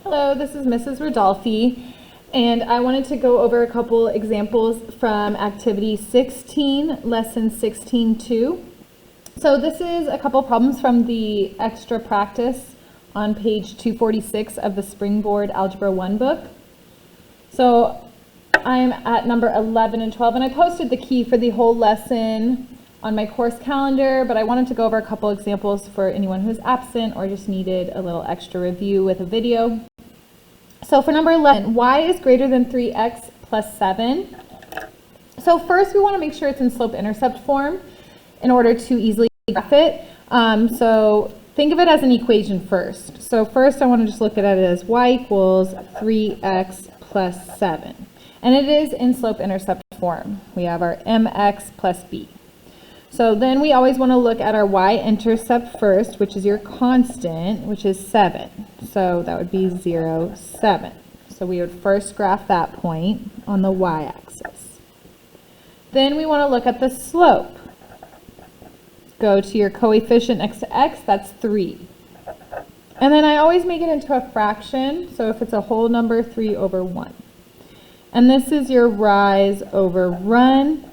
Hello, this is Mrs. Rodolfi, and I wanted to go over a couple examples from Activity 16, Lesson 16-2. So this is a couple problems from the extra practice on page 246 of the SpringBoard Algebra 1 book. So I'm at number 11 and 12, and I posted the key for the whole lesson on my course calendar, but I wanted to go over a couple examples for anyone who's absent or just needed a little extra review with a video. So for number 11, y is greater than 3x plus 7. So first we want to make sure it's in slope-intercept form in order to easily graph it. So think of it as an equation first. So first I want to just look at it as y equals 3x plus 7. And it is in slope-intercept form. We have our mx plus b. So then we always want to look at our y-intercept first, which is your constant, which is 7. So that would be 0, 7. So we would first graph that point on the y-axis. Then we want to look at the slope. Go to your coefficient next to x, that's 3. And then I always make it into a fraction, so if it's a whole number, 3 over 1. And this is your rise over run.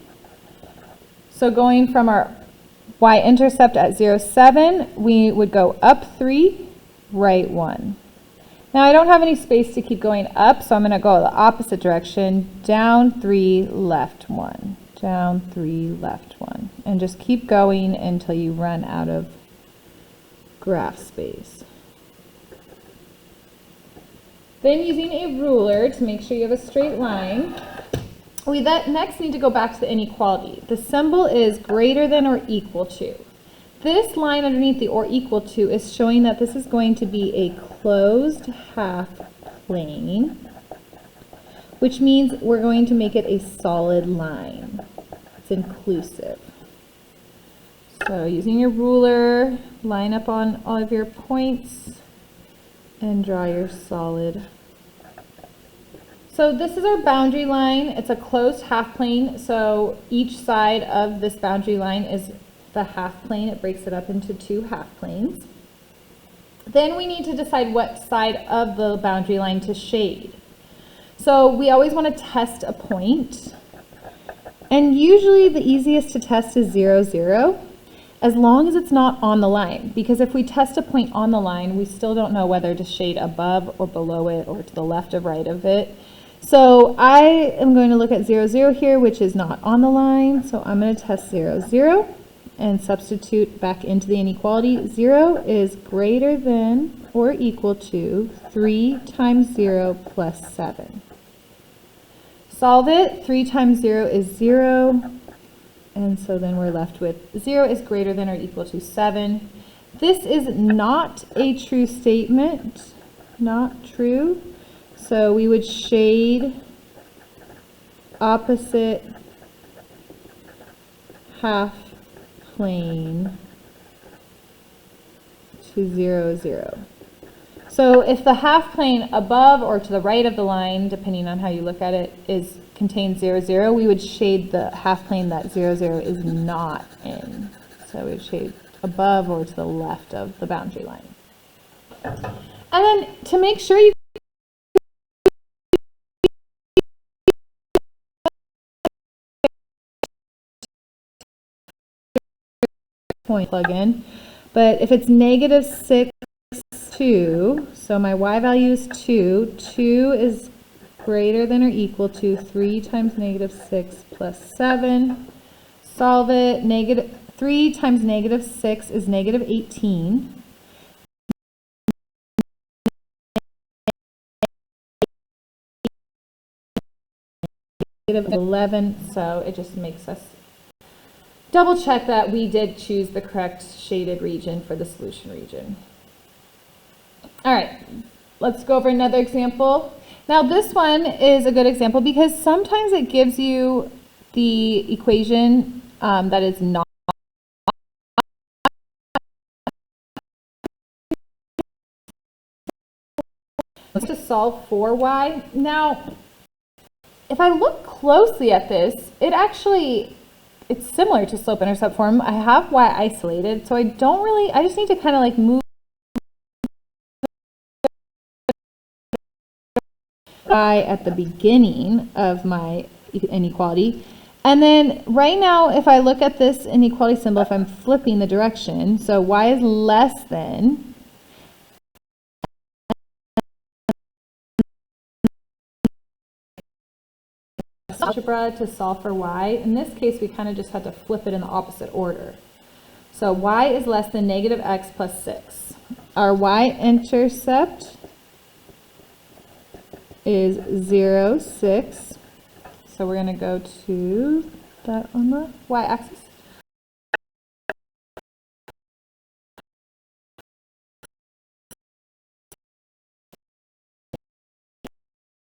So going from our y-intercept at 0, 7, we would go up 3, right 1. Now I don't have any space to keep going up, so I'm going to go the opposite direction, down 3, left 1, down 3, left 1. And just keep going until you run out of graph space. Then using a ruler to make sure you have a straight line, we next need to go back to the inequality. The symbol is greater than or equal to. This line underneath the or equal to is showing that this is going to be a closed half plane, which means we're going to make it a solid line. It's inclusive. So using your ruler, line up on all of your points and draw your solid. So this is our boundary line. It's a closed half plane, so each side of this boundary line is the half plane. It breaks it up into two half planes. Then we need to decide what side of the boundary line to shade. So we always want to test a point, and usually the easiest to test is 0, 0, as long as it's not on the line, because if we test a point on the line, we still don't know whether to shade above or below it or to the left or right of it. So I am going to look at 0, 0 here, which is not on the line. So I'm going to test 0, 0 and substitute back into the inequality. 0 is greater than or equal to 3 times 0 plus 7. Solve it. 3 times 0 is 0. And so then we're left with 0 is greater than or equal to 7. This is not a true statement. Not true. So we would shade opposite half plane to 0, 0. So if the half plane above or to the right of the line, depending on how you look at it, contains 0, 0, we would shade the half plane that 0, 0 is not in. So we would shade above or to the left of the boundary line. And then to make sure you point plug in, but if it's negative 6, 2, so my y value is 2, 2 is greater than or equal to 3 times negative 6 plus 7. Solve it. 3 times negative 6 is negative 18. Negative 11, so it just makes us double check that we did choose the correct shaded region for the solution region. All right, let's go over another example. Now this one is a good example because sometimes it gives you the equation that is not to solve for y. Now, if I look closely at this, it's similar to slope-intercept form. I have y isolated, so I just need to kind of like move y at the beginning of my inequality. And then right now, if I look at this inequality symbol, if I'm flipping the direction, so y is less than, algebra to solve for y. In this case, we kind of just had to flip it in the opposite order. So y is less than negative x plus 6. Our y-intercept is 0, 6. So we're going to go to that on the y-axis.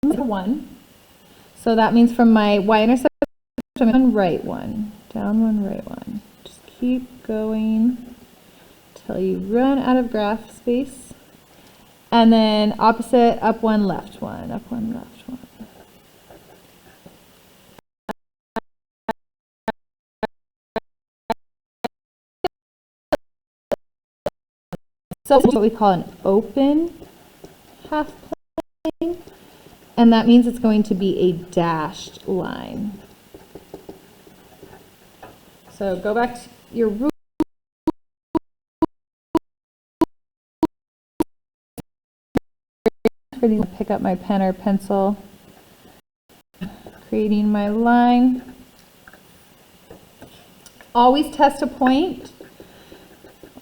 One. So that means from my y-intercept, I'm on right one, down one, right one. Just keep going till you run out of graph space. And then opposite, up one, left one, up one, left one. So this is what we call an open half plane, and that means it's going to be a dashed line. So go back to your rule. Pick up my pen or pencil, creating my line. Always test a point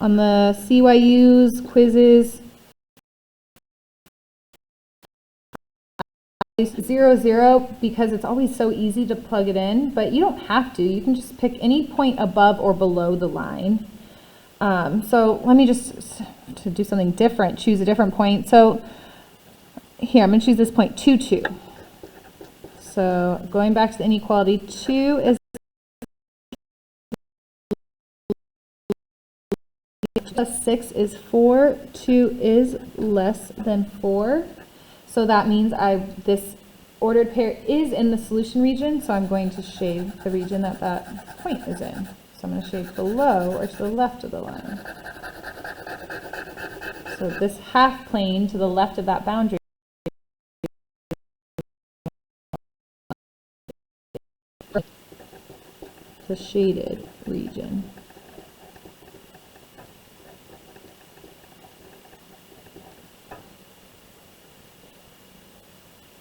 on the CYUs, quizzes. 0, 0, because it's always so easy to plug it in, but you don't have to. You can just pick any point above or below the line. So let me just, to do something different, choose a different point. So here, I'm going to choose this point, 2, 2. So going back to the inequality, 2 is plus 6 is 4, 2 is less than 4. So that means this ordered pair is in the solution region, so I'm going to shade the region that that point is in. So I'm going to shade below or to the left of the line. So this half plane to the left of that boundary the shaded region.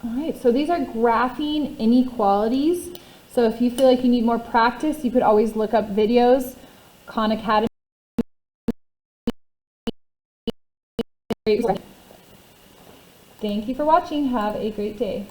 All right, so these are graphing inequalities. So if you feel like you need more practice, you could always look up videos. Khan Academy. Thank you for watching. Have a great day.